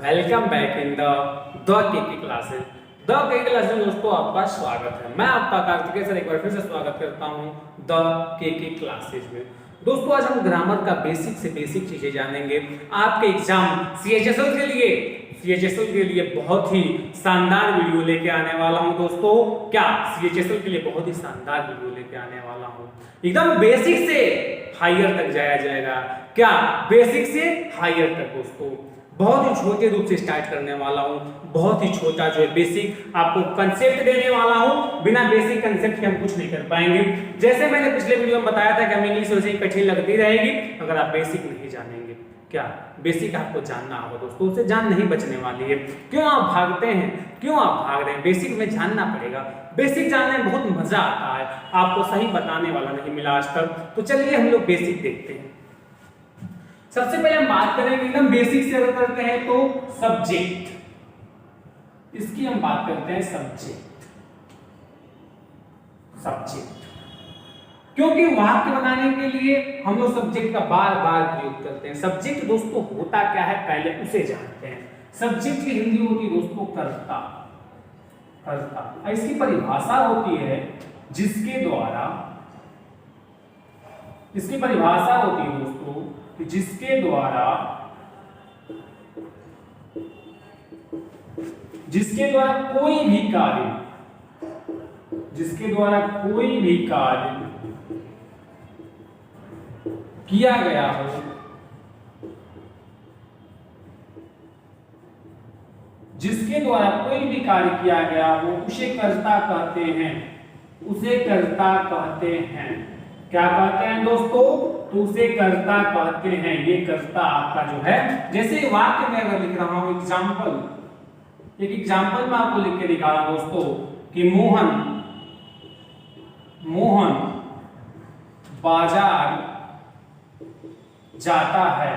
Welcome back in the के classes. The के classes में दोस्तों आपका स्वागत है। मैं आपका कार्तिकेय सर एक बार फिर से स्वागत करता हूं द के क्लासेस में। दोस्तों आज हम ग्रामर का बेसिक से बेसिक चीजें जानेंगे। आपके एग्जाम सीएचएसएल के लिए बहुत ही शानदार वीडियो लेके आने वाला हूं दोस्तों। क्या सीएचएसएल के लिए बहुत ही शानदार वीडियो लेके आने वाला हूं। एकदम बेसिक से हायर तक जाया जाएगा। क्या बेसिक से हायर तक दोस्तों बहुत ही छोटे रूप से स्टार्ट करने वाला हूं। बहुत ही छोटा जो है बेसिक आपको कंसेप्ट देने वाला हूं। बिना बेसिक कंसेप्ट के हम कुछ नहीं कर पाएंगे। जैसे मैंने पिछले वीडियो में बताया था कि हमें इंग्लिश वैसे ही कठिन लगती रहेगी अगर आप बेसिक नहीं जानेंगे। क्या बेसिक आपको जानना होगा दोस्तों, उससे जान नहीं बचने वाली है। क्यों आप भागते हैं, क्यों आप भाग रहे हैं? बेसिक में जानना पड़ेगा। बेसिक जानने में बहुत मजा आता है। आपको सही बताने वाला नहीं मिला आज तक, तो चलिए हम लोग बेसिक देखते हैं। सबसे पहले हम बात करेंगे एकदम बेसिक से अगर करते हैं तो सब्जेक्ट, इसकी हम बात करते हैं सब्जेक्ट। क्योंकि वाक्य बनाने के लिए हम लोग सब्जेक्ट का बार बार प्रयोग करते हैं। सब्जेक्ट दोस्तों होता क्या है पहले उसे जानते हैं। सब्जेक्ट की हिंदी होती है दोस्तों कर्ता। इसकी परिभाषा होती है जिसके द्वारा, इसकी परिभाषा होती है दोस्तों जिसके द्वारा कोई भी कार्य किया गया हो, जिसके द्वारा कोई भी कार्य किया गया हो उसे कर्ता कहते हैं। क्या कहते हैं दोस्तों? तो उसे कर्ता कहते हैं। ये कर्ता आपका जो है, जैसे वाक्य में अगर लिख रहा हूं एग्जाम्पल, एक एग्जाम्पल में आपको लिख के दिखा रहा हूं दोस्तों कि मोहन बाजार जाता है।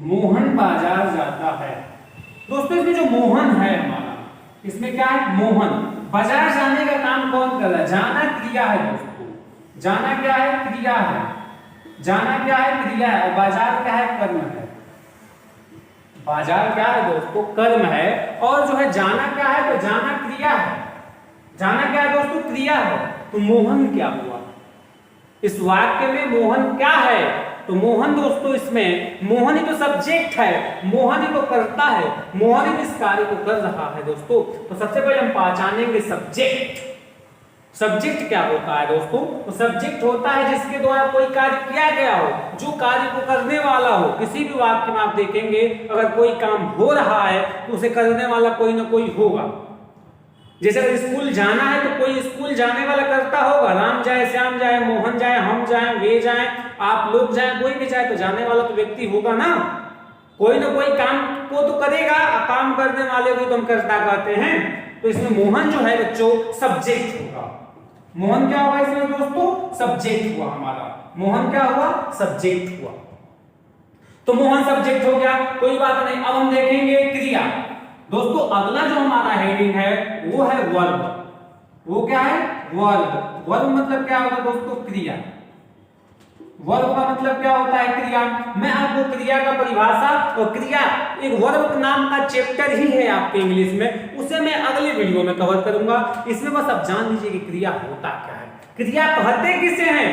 मोहन बाजार जाता है। दोस्तों इसमें जो मोहन है हमारा, इसमें क्या है? मोहन बाजार जाने का काम कौन कर रहा है? जाना क्रिया है दोस्तों। जाना क्या है? क्रिया है। जाना क्या है? क्रिया है। और बाजार क्या है? कर्म है। बाजार क्या है दोस्तों? कर्म है। और जो है जाना क्या है? तो जाना क्रिया है। जाना क्या है दोस्तों? क्रिया है। तो मोहन क्या हुआ? इस वाक्य में मोहन क्या है? तो मोहन दोस्तों इसमें मोहन ही तो सब्जेक्ट है, मोहन ही तो कर्ता है, मोहन ही इस कार्य को कर रहा है दोस्तों। तो सबसे पहले हम पहचानेंगे सब्जेक्ट। सब्जेक्ट क्या होता है दोस्तों? तो सब्जेक्ट होता है जिसके द्वारा कोई कार्य किया गया हो, जो कार्य को करने वाला हो। किसी भी वाक्य में आप देखेंगे अगर कोई काम हो रहा है तो उसे करने वाला कोई ना कोई होगा। जैसे अगर स्कूल जाना है तो कोई स्कूल जाने वाला करता होगा। राम जाए, श्याम जाए, मोहन जाए, हम जाए, वे जाए, आप लोग जाए, कोई भी जाए, तो जाने वाला तो व्यक्ति होगा ना। कोई ना कोई काम को तो करेगा। काम करने वाले को तो हम कर्ता कहते हैं। तो इसमें मोहन जो है बच्चों सब्जेक्ट होगा। मोहन क्या हुआ इसमें दोस्तों? सब्जेक्ट हुआ हमारा। मोहन क्या हुआ? सब्जेक्ट हुआ। तो मोहन सब्जेक्ट हो गया, कोई बात नहीं। अब हम देखेंगे क्रिया। दोस्तों अगला जो हमारा हेडिंग है वो है वर्ब। वो क्या है? वर्ब। वर्ब मतलब क्या होगा दोस्तों? क्रिया। वर्ब का मतलब क्या होता है? क्रिया। मैं आपको क्रिया का परिभाषा और क्रिया एक वर्ब नाम का चैप्टर ही है आपके इंग्लिश में, उसे मैं अगले वीडियो में कवर करूंगा। इसमें बस आप जान लीजिए कि क्रिया होता क्या है, क्रिया कहते किसे हैं।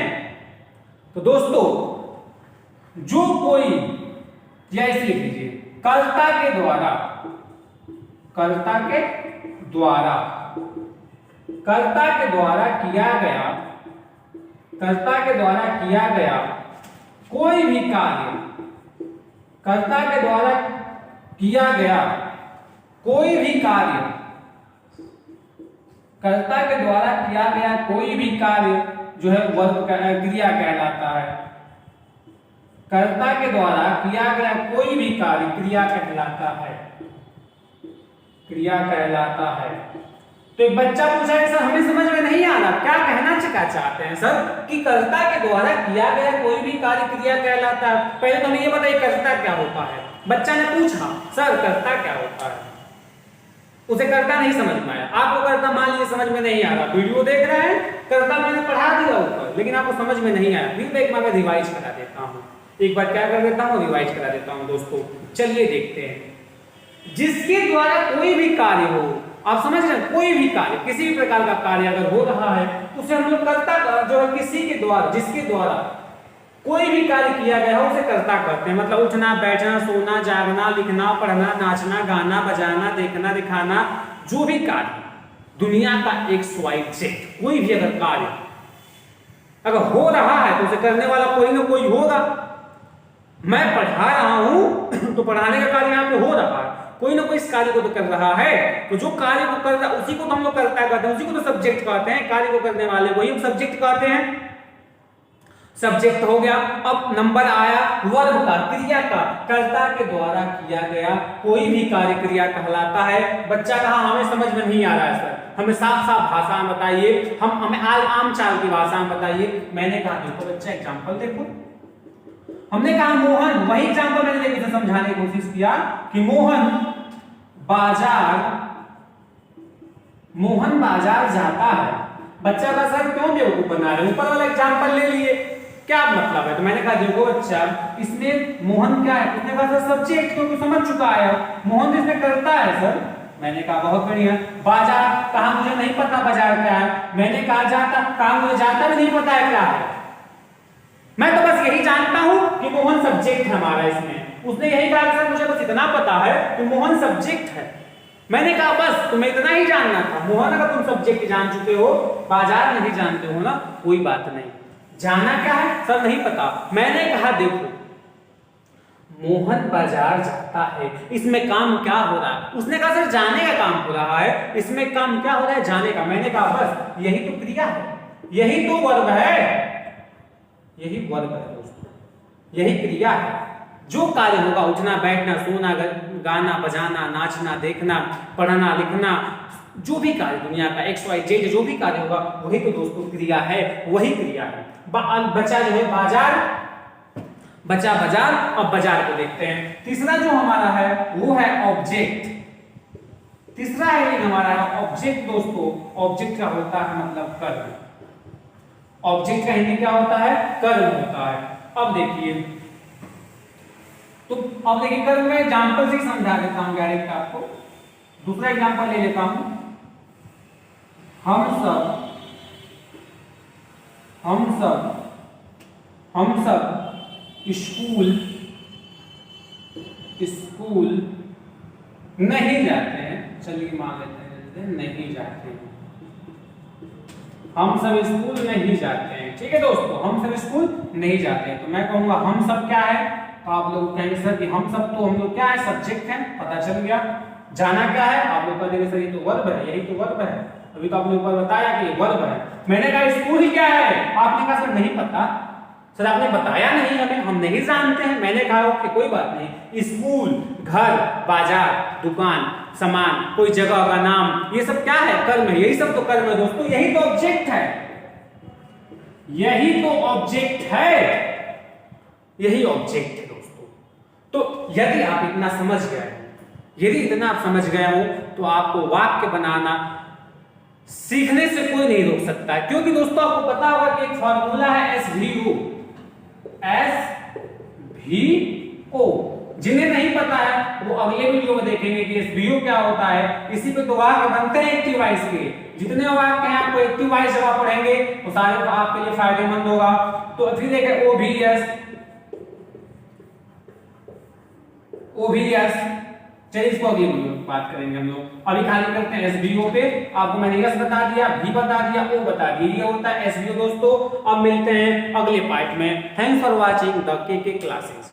तो दोस्तों जो कोई, या इसे लिख लीजिए कर्ता के द्वारा किया गया कोई भी कार्य, कर्ता के द्वारा किया गया कोई भी कार्य जो है वर्ब क्रिया कहलाता है। कर्ता के द्वारा किया गया कोई भी कार्य क्रिया कहलाता है। तो एक बच्चा पूछा है सर हमें समझ में नहीं आ रहा, क्या कहना चाहते हैं सर कि कर्ता के द्वारा किया गया कोई भी कार्य क्रिया कहलाता है। पहले तो हमें ये बताइए कर्ता क्या होता है। बच्चा ने पूछा सर कर्ता क्या होता है, उसे कर्ता नहीं समझ में आया। आपको कर्ता मान लीजिए समझ में नहीं आ रहा, वीडियो देख रहे हैं, कर्ता मैंने पढ़ा दिया ऊपर, लेकिन आपको समझ में नहीं आया, फिर मैं एक बार रिवाइज करा देता हूँ। एक बार क्या कर देता हूँ, रिवाइज करा देता हूँ दोस्तों। चलिए देखते हैं। जिसके द्वारा कोई भी कार्य हो, आप समझ रहे हैं, कोई भी कार्य, किसी भी प्रकार का कार्य अगर हो रहा है तो उसे हम लोग कर्ता जो है किसी के द्वारा, जिसके द्वारा कोई भी कार्य किया गया है उसे कर्ता कहते हैं। मतलब उठना, बैठना, सोना, जागना, लिखना, पढ़ना, नाचना, गाना, बजाना, देखना, दिखाना, जो भी कार्य दुनिया का XYZ कोई भी अगर कार्य अगर हो रहा है तो उसे करने वाला कोई ना कोई होगा। मैं पढ़ा रहा हूं तो पढ़ाने का कार्य यहाँ पे हो रहा है, कोई ना कोई इस कार्य को तो कर रहा है। तो जो कार्य को कर रहा है उसी को तो हम लोग कर्ता कहते हैं, उसी को तो सब्जेक्ट कहते हैं। कार्य को करने वाले को ही हम सब्जेक्ट कहते हैं। सब्जेक्ट हो गया। अब नंबर आया वर्ब का, क्रिया का। कर्ता के द्वारा किया गया कोई भी कार्य क्रिया कहलाता है। बच्चा कहा हमें समझ में नहीं आ रहा है सर, हमें साफ साफ भाषा में बताइए, हमें आम चाल की भाषा में बताइए। मैंने कहा देखो बच्चा एग्जांपल देखो, हमने कहा मोहन, वही एग्जांपल मैंने देखिए समझाने की कोशिश किया कि मोहन बाजार जाता है। बच्चा का सर क्यों बेवकूफ बना रहे, ऊपर वाला एग्जांपल ले लिए, क्या मतलब है? तो मैंने कहा देखो बच्चा, इसमें मोहन क्या है, कितने बार सब्जेक्ट तो समझ चुका है, मोहन जिसमें करता है सर। मैंने कहा बहुत बढ़िया। बाजार, कहा मुझे नहीं पता बाजार क्या है। मैंने कहा जाता, कहा मुझे जाता भी नहीं पता है क्या है। मैं तो बस यही जानता हूं कि मोहन सब्जेक्ट है हमारा इसमें। उसने यही कहा सर मुझे बस इतना पता है कि मोहन सब्जेक्ट है। मैंने कहा बस तुम्हें इतना ही जानना था। मोहन अगर तुम सब्जेक्ट जान चुके हो, बाजार नहीं जानते हो ना, कोई बात नहीं। जाना क्या है सर नहीं पता। मैंने कहा देखो मोहन बाजार जाता है, इसमें काम क्या हो रहा है? उसने कहा सर जाने का काम हो रहा है, इसमें काम क्या हो रहा है? जाने का। मैंने कहा बस यही तो क्रिया है, यही तो वर्ब है, यही वर्ब है दोस्तों, यही क्रिया है। जो कार्य होगा, उठना, बैठना, सोना, गाना, बजाना, नाचना, देखना, पढ़ना, लिखना, जो भी कार्य दुनिया का XYZ जो भी कार्य होगा वही तो दोस्तों क्रिया है, वही क्रिया है। बचा जो है बाजार, बचा बाजार। अब बाजार को देखते हैं। तीसरा जो हमारा है वो है ऑब्जेक्ट। तीसरा है हमारा है ऑब्जेक्ट दोस्तों। ऑब्जेक्ट का होता है मतलब कर्म। ऑब्जेक्ट का हिंदी क्या होता है? कर्म होता है। अब देखिए, तो अब देखिए कर्म में एग्जांपल से समझा देता हूं डायरेक्ट आपको। दूसरा एग्जांपल ले लेता हूं। हम सब स्कूल नहीं जाते हैं। चलिए मान लेते हैं नहीं जाते हैं। हम सब स्कूल नहीं जाते हैं। ठीक है दोस्तों, हम सब स्कूल नहीं जाते हैं। तो मैं कहूंगा हम सब क्या है, तो आप लोग कहेंगे सर कि हम सब तो हम लोग क्या है, सब्जेक्ट है। पता चल गया। जाना क्या है, आप लोग कहेंगे सर ये तो वर्ब है, यही तो वर्ब है। अभी तो आपने ऊपर बताया कि ये वर्ब है। मैंने कहा स्कूल क्या है, आपने कहा सर नहीं पता, सर आपने बताया नहीं हमें, हम नहीं जानते हैं। मैंने कहा कि कोई बात नहीं, स्कूल, घर, बाजार, दुकान, सामान, कोई जगह का नाम, ये सब क्या है, कर्म है। यही सब तो कर्म है दोस्तों, यही तो ऑब्जेक्ट है, यही तो ऑब्जेक्ट है, यही ऑब्जेक्ट है दोस्तों। तो यदि आप इतना समझ गए, यदि इतना आप समझ गए हो तो आपको वाक्य बनाना सीखने से कोई नहीं रोक सकता है। क्योंकि दोस्तों आपको पता होगा कि एक फॉर्मूला है SVO। जिन्हें नहीं पता है वो अगले वीडियो में देखेंगे कि SVO क्या होता है। इसी पे तो वाक्य बनते हैं एक्टिव वॉइस के। जितने वाक्य हैं आपको एक्टिव वॉइस जब आप पढ़ेंगे तो सारे आपके लिए फायदेमंद होगा। तो फिर देखें OVS। चलिए इसको अगली वीडियो में बात करेंगे हम लोग। अभी खाली करते हैं SVO पे। आपको मैंने यस बता दिया, भी बता दिया, ओ बता दिया, ये होता है SVO दोस्तों। अब मिलते हैं अगले पार्ट में। Thanks for watching the KK classes.